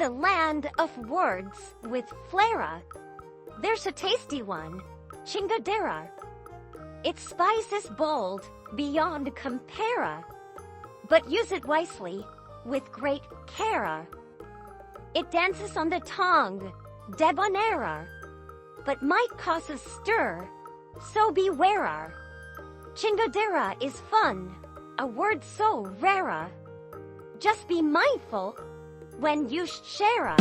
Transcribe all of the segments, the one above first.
a land of words with flera. There's a tasty one, chingadera. Its spice is bold, beyond compare, but use it wisely, with great care. It dances on the tongue, debonair, but might cause a stir, so beware. Chingadera is fun, a word so rare. Just be mindful when you share.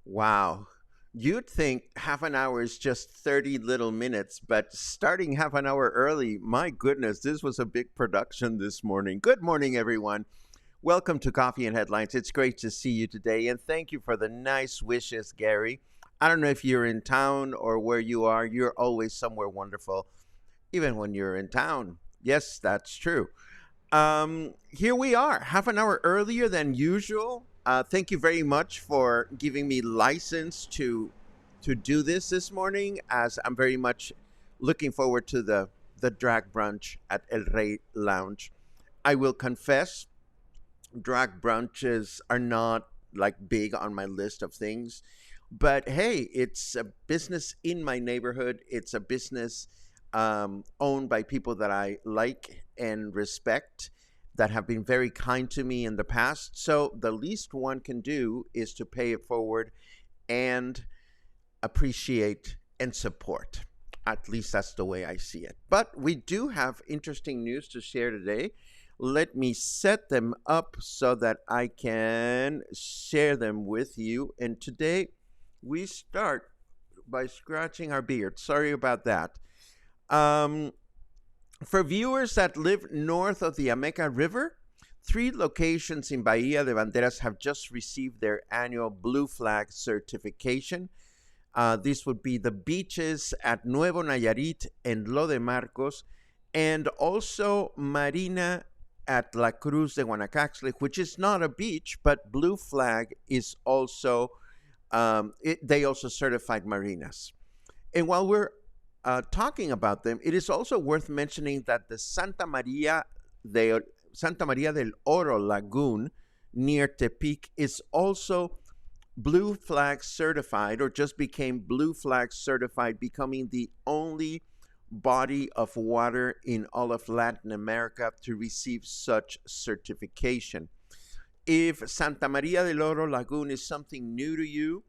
Wow. You'd think half an hour is just 30 little minutes, but starting half an hour early, my goodness, this was a big production this morning. Good morning, everyone. Welcome to Coffee and Headlines. It's great to see you today, and thank you for the nice wishes, Gary. I don't know if you're in town or where you are. You're always somewhere wonderful, even when you're in town. Yes, that's true. Here we are, half an hour earlier than usual. Thank you very much for giving me license to do this morning, as I'm very much looking forward to the drag brunch at El Rey Lounge. I will confess, drag brunches are not like big on my list of things, but hey, it's a business in my neighborhood. It's a business owned by people that I like and respect, that have been very kind to me in the past. So the least one can do is to pay it forward and appreciate and support. At least that's the way I see it. But we do have interesting news to share today. Let me set them up so that I can share them with you. And today we start by scratching our beard. Sorry about that. For viewers that live north of the Ameca River, 3 locations in Bahía de Banderas have just received their annual Blue Flag certification. These would be the beaches at Nuevo Nayarit and Lo de Marcos, and also Marina at La Cruz de Guanacaxtla, which is not a beach, but Blue Flag is also, they also certified marinas. And while we're talking about them, it is also worth mentioning that the Santa Maria del Oro Lagoon near Tepic is also Blue Flag certified, or just became Blue Flag certified, becoming the only body of water in all of Latin America to receive such certification. If Santa Maria del Oro Lagoon is something new to you,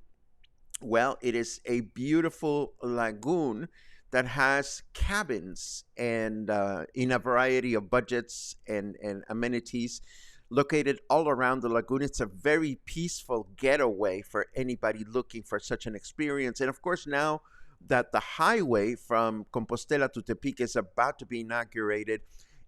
well, it is a beautiful lagoon that has cabins and in a variety of budgets and amenities located all around the lagoon. It's a very peaceful getaway for anybody looking for such an experience. And of course, now that the highway from Compostela to Tepic is about to be inaugurated,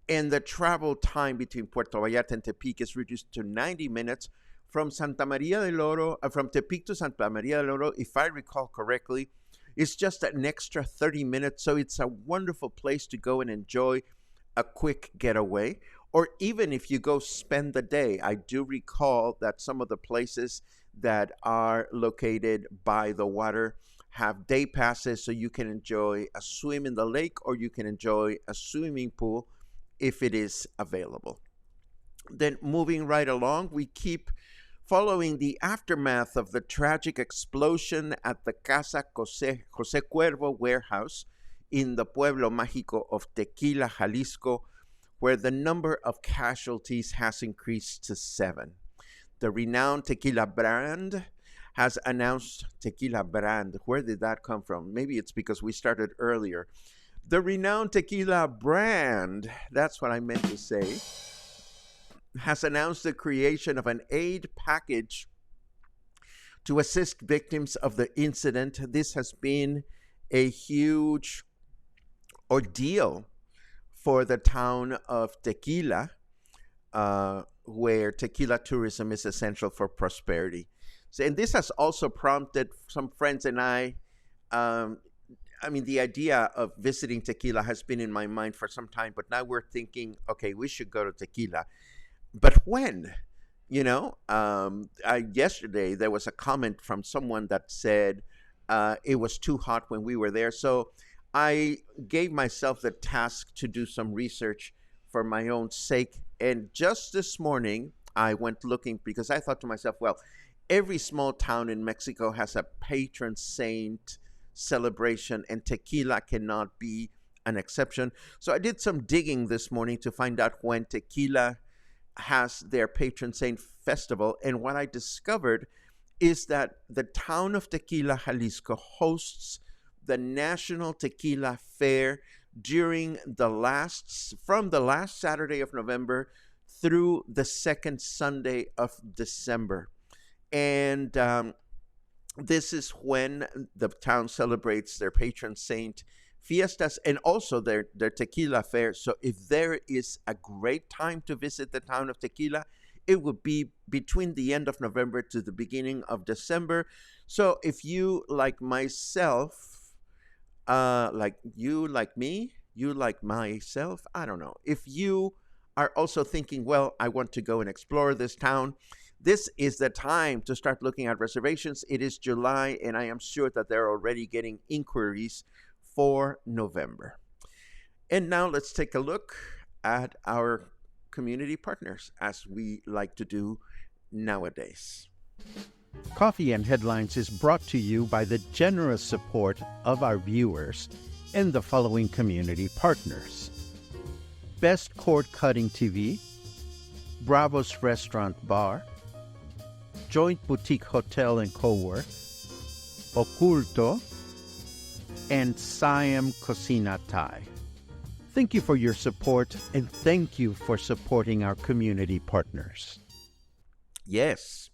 and the travel time between Puerto Vallarta and Tepic is reduced to 90 minutes, from Santa Maria del Oro, from Tepic to Santa Maria del Oro, if I recall correctly, it's just an extra 30 minutes, so it's a wonderful place to go and enjoy a quick getaway. Or even if you go spend the day, I do recall that some of the places that are located by the water have day passes, so you can enjoy a swim in the lake, or you can enjoy a swimming pool if it is available. Then moving right along, we keep following the aftermath of the tragic explosion at the Casa José Cuervo warehouse in the Pueblo Mágico of Tequila, Jalisco, where the number of casualties has increased to 7. The renowned Tequila brand has announced, Tequila brand, where did that come from? Maybe it's because we started earlier. The renowned Tequila brand, that's what I meant to say, has announced the creation of an aid package to assist victims of the incident. This has been a huge ordeal for the town of Tequila, where tequila tourism is essential for prosperity. So, and this has also prompted some friends and I I mean, the idea of visiting Tequila has been in my mind for some time, but now we're thinking, okay, we should go to Tequila. But when? Yesterday there was a comment from someone that said it was too hot when we were there. So I gave myself the task to do some research for my own sake. And just this morning, I went looking because I thought to myself, well, every small town in Mexico has a patron saint celebration, and Tequila cannot be an exception. So I did some digging this morning to find out when Tequila has their patron saint festival. And what I discovered is that the town of Tequila, Jalisco, hosts the National Tequila Fair from the last Saturday of November through the second Sunday of December. And this is when the town celebrates their patron saint fiestas and also their tequila fair. So if there is a great time to visit the town of Tequila, it would be between the end of November to the beginning of December. So if you, like myself, like you, like me, you, like myself, I don't know. If you are also thinking, well, I want to go and explore this town, this is the time to start looking at reservations. It is July, and I am sure that they're already getting inquiries for November. And now let's take a look at our community partners, as we like to do nowadays. Coffee and Headlines is brought to you by the generous support of our viewers and the following community partners: Best Cord Cutting TV, Bravo's Restaurant Bar, Joint Boutique Hotel and Co-work, Oculto, and Siam Cocina Thai. Thank you for your support, and thank you for supporting our community partners. Yes.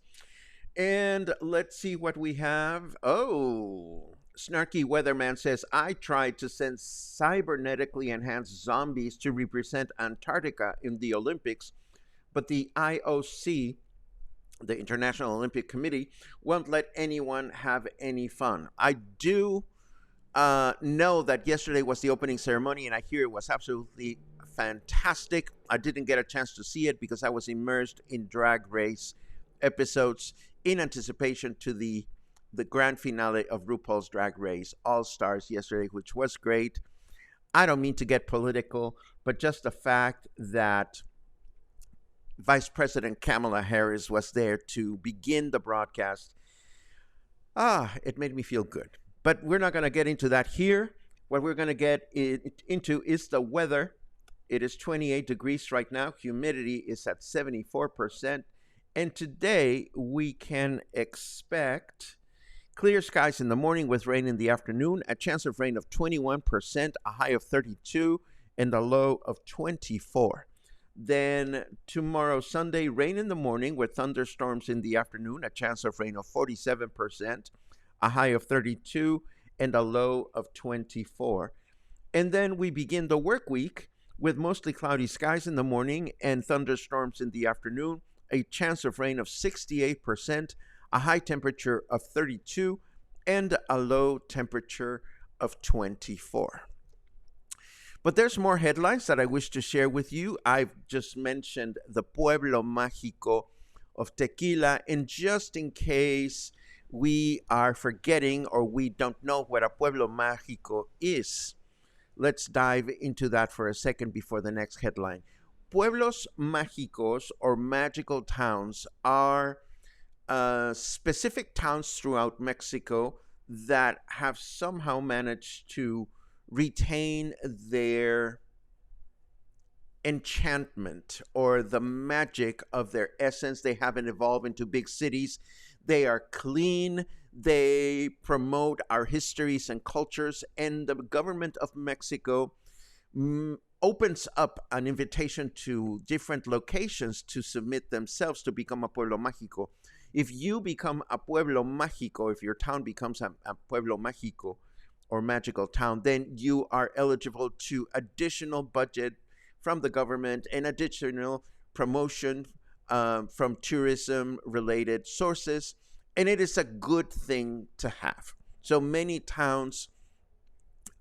And let's see what we have. Oh, Snarky Weatherman says, I tried to send cybernetically enhanced zombies to represent Antarctica in the Olympics, but the IOC, the International Olympic Committee, won't let anyone have any fun. I do know that yesterday was the opening ceremony, and I hear it was absolutely fantastic. I didn't get a chance to see it because I was immersed in Drag Race episodes in anticipation to the grand finale of RuPaul's Drag Race All-Stars yesterday, which was great. I don't mean to get political, but just the fact that Vice President Kamala Harris was there to begin the broadcast, it made me feel good. But we're not going to get into that here. What we're going to get into is the weather. It is 28 degrees right now. Humidity is at 74%. And today we can expect clear skies in the morning with rain in the afternoon, a chance of rain of 21%, a high of 32, and a low of 24. Then tomorrow, Sunday, rain in the morning with thunderstorms in the afternoon, a chance of rain of 47%, a high of 32, and a low of 24. And then we begin the work week with mostly cloudy skies in the morning and thunderstorms in the afternoon, a chance of rain of 68%, a high temperature of 32, and a low temperature of 24. But there's more headlines that I wish to share with you. I've just mentioned the Pueblo Mágico of Tequila, and just in case we are forgetting or we don't know what a Pueblo Mágico is, let's dive into that for a second before the next headline. Pueblos Mágicos, or magical towns, are specific towns throughout Mexico that have somehow managed to retain their enchantment or the magic of their essence. They haven't evolved into big cities. They are clean. They promote our histories and cultures. And the government of Mexico opens up an invitation to different locations to submit themselves to become a Pueblo Mágico. If you become a Pueblo Mágico, if your town becomes a Pueblo Mágico or magical town, then you are eligible to additional budget from the government and additional promotion from tourism-related sources, and it is a good thing to have. So many towns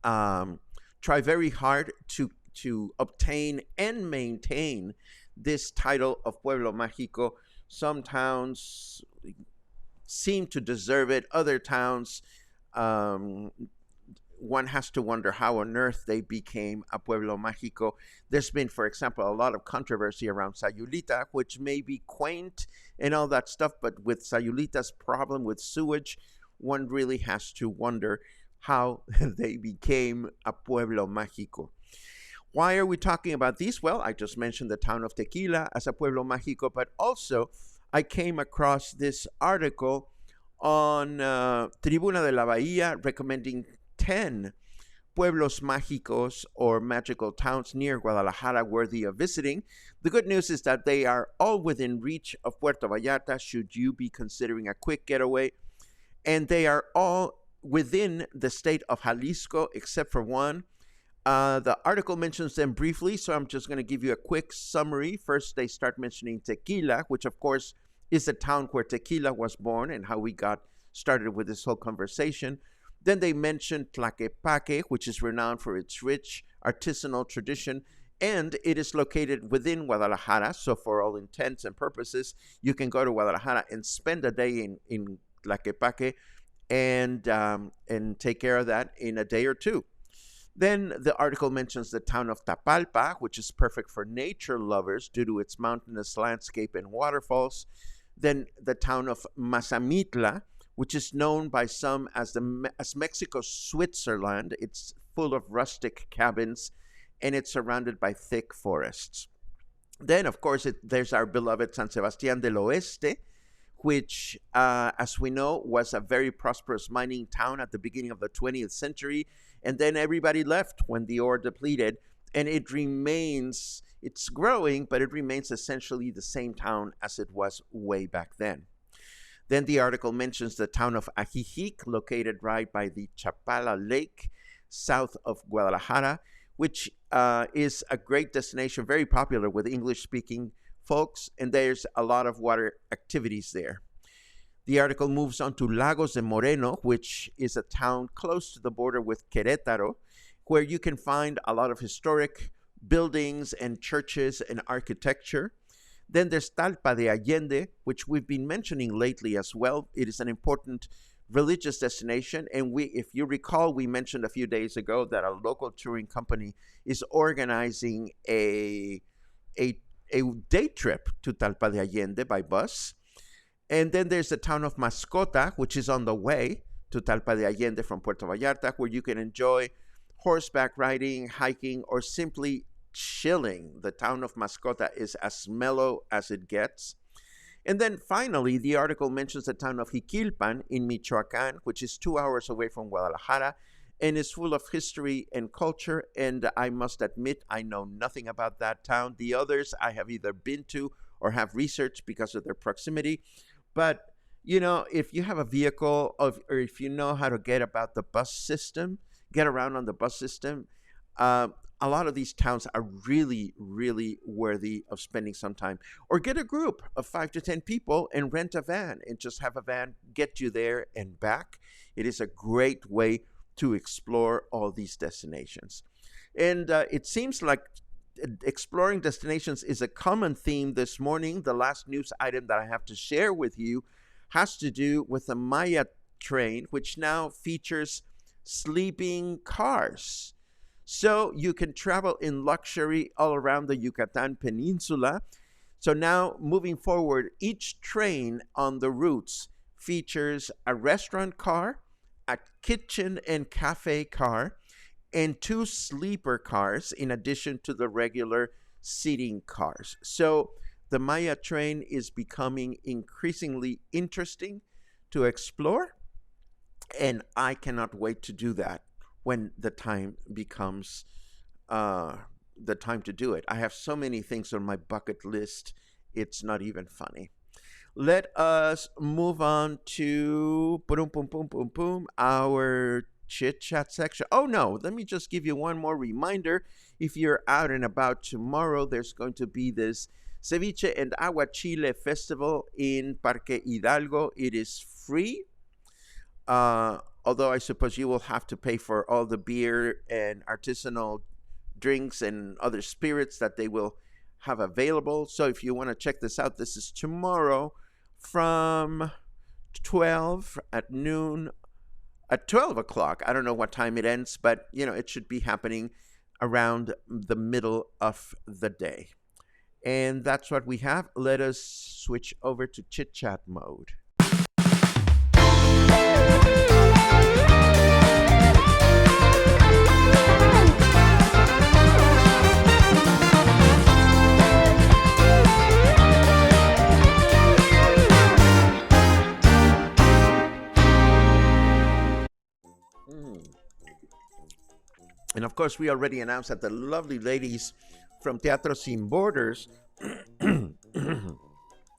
try very hard to obtain and maintain this title of Pueblo Mágico. Some towns seem to deserve it. Other towns, one has to wonder how on earth they became a Pueblo Mágico. There's been, for example, a lot of controversy around Sayulita, which may be quaint and all that stuff, but with Sayulita's problem with sewage, one really has to wonder how they became a Pueblo Mágico. Why are we talking about these? Well, I just mentioned the town of Tequila as a Pueblo Mágico, but also I came across this article on Tribuna de la Bahía recommending 10 Pueblos Mágicos or magical towns near Guadalajara worthy of visiting. The good news is that they are all within reach of Puerto Vallarta should you be considering a quick getaway. And they are all within the state of Jalisco except for one. The article mentions them briefly, so I'm just going to give you a quick summary. First, they start mentioning Tequila, which of course is the town where Tequila was born and how we got started with this whole conversation. Then they mention Tlaquepaque, which is renowned for its rich artisanal tradition, and it is located within Guadalajara. So for all intents and purposes, you can go to Guadalajara and spend a day in Tlaquepaque and take care of that in a day or two. Then the article mentions the town of Tapalpa, which is perfect for nature lovers due to its mountainous landscape and waterfalls. Then the town of Mazamitla, which is known by some as Mexico's Switzerland. It's full of rustic cabins, and it's surrounded by thick forests. Then, of course, there's our beloved San Sebastián del Oeste, which, as we know, was a very prosperous mining town at the beginning of the 20th century, and then everybody left when the ore depleted, and it's growing, but it remains essentially the same town as it was way back then. Then the article mentions the town of Ajijic, located right by the Chapala Lake, south of Guadalajara, which is a great destination, very popular with English-speaking folks, and there's a lot of water activities there. The article moves on to Lagos de Moreno, which is a town close to the border with Querétaro, where you can find a lot of historic buildings and churches and architecture. Then there's Talpa de Allende, which we've been mentioning lately as well. It is an important religious destination, and if you recall, we mentioned a few days ago that a local touring company is organizing a day trip to Talpa de Allende by bus. And then there's the town of Mascota, which is on the way to Talpa de Allende from Puerto Vallarta, where you can enjoy horseback riding, hiking, or simply chilling. The town of Mascota is as mellow as it gets. And then finally, the article mentions the town of Jiquilpan in Michoacán, which is 2 hours away from Guadalajara and is full of history and culture. And I must admit, I know nothing about that town. The others I have either been to or have researched because of their proximity. But, you know, if you have a vehicle or if you know how to get around on the bus system, a lot of these towns are really, really worthy of spending some time. Or get a group of 5 to 10 people and rent a van and just have a van get you there and back. It is a great way to explore all these destinations. And it seems like exploring destinations is a common theme this morning. The last news item that I have to share with you has to do with the Maya train, which now features sleeping cars. So you can travel in luxury all around the Yucatan Peninsula. So now, moving forward, each train on the routes features a restaurant car, a kitchen and cafe car, and 2 sleeper cars in addition to the regular seating cars. So the Maya train is becoming increasingly interesting to explore, and I cannot wait to do that when the time becomes the time to do it. I have so many things on my bucket list, it's not even funny. Let us move on to our chit-chat section. Oh no, let me just give you one more reminder. If you're out and about tomorrow, there's going to be this Ceviche and Aguachile Festival in Parque Hidalgo. It is free. although I suppose you will have to pay for all the beer and artisanal drinks and other spirits that they will have available. So if you want to check this out, this is tomorrow from 12 at noon, at 12 o'clock. I don't know what time it ends, but it should be happening around the middle of the day. And that's what we have. Let us switch over to chit chat mode. And of course, we already announced that the lovely ladies from Teatro Sin Borders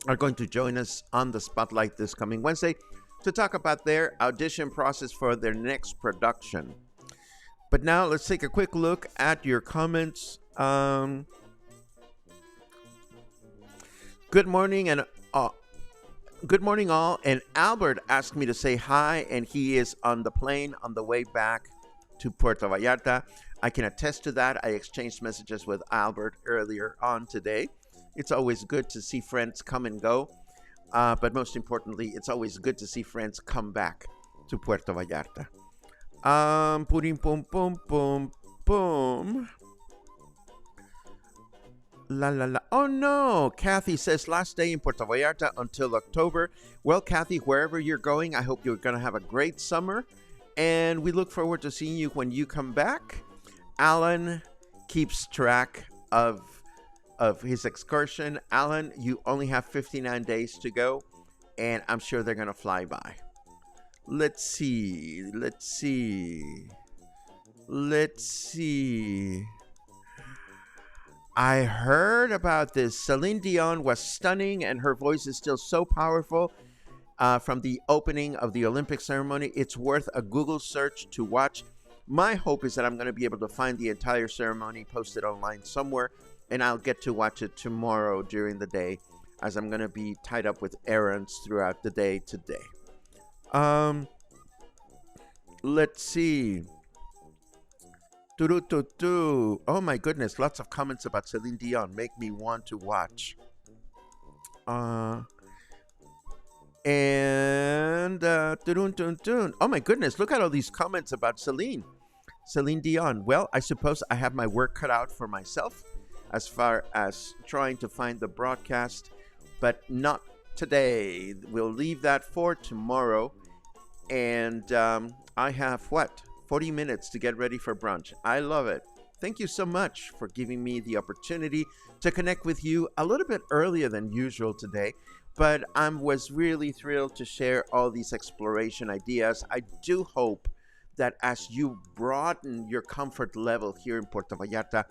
are going to join us on the spotlight this coming Wednesday to talk about their audition process for their next production. But now let's take a quick look at your comments. Good morning all. And Albert asked me to say hi, and he is on the plane on the way back to Puerto Vallarta. I can attest to that. I exchanged messages with Albert earlier on today. It's always good to see friends come and go, but most importantly, it's always good to see friends come back to Puerto Vallarta. Pum pum pum pum pum. La la la. Oh no, Kathy says last day in Puerto Vallarta until October. Well, Kathy, wherever you're going, I hope you're going to have a great summer. And we look forward to seeing you when you come back. Alan keeps track of his excursion. Alan, you only have 59 days to go, and I'm sure they're going to fly by. Let's see. I heard about this. Celine Dion was stunning, and her voice is still so powerful. From the opening of the Olympic ceremony, it's worth a Google search to watch. My hope is that I'm going to be able to find the entire ceremony posted online somewhere, and I'll get to watch it tomorrow during the day, as I'm going to be tied up with errands throughout the day today. Let's see. Oh my goodness, lots of comments about Celine Dion make me want to watch. Oh my goodness, look at all these comments about Celine Dion. Well, I suppose I have my work cut out for myself as far as trying to find the broadcast, but not today. We'll leave that for tomorrow. And I have 40 minutes to get ready for brunch. I love it. Thank you so much for giving me the opportunity to connect with you a little bit earlier than usual today. But I was really thrilled to share all these exploration ideas. I do hope that as you broaden your comfort level here in Puerto Vallarta,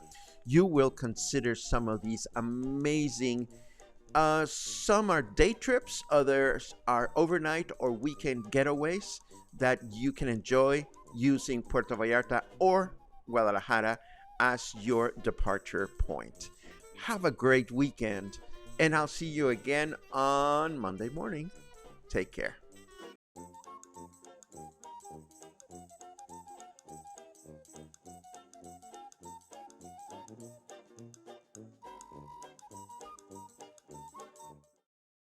you will consider some of these amazing, some are day trips, others are overnight or weekend getaways that you can enjoy using Puerto Vallarta or Guadalajara as your departure point. Have a great weekend. And I'll see you again on Monday morning. Take care.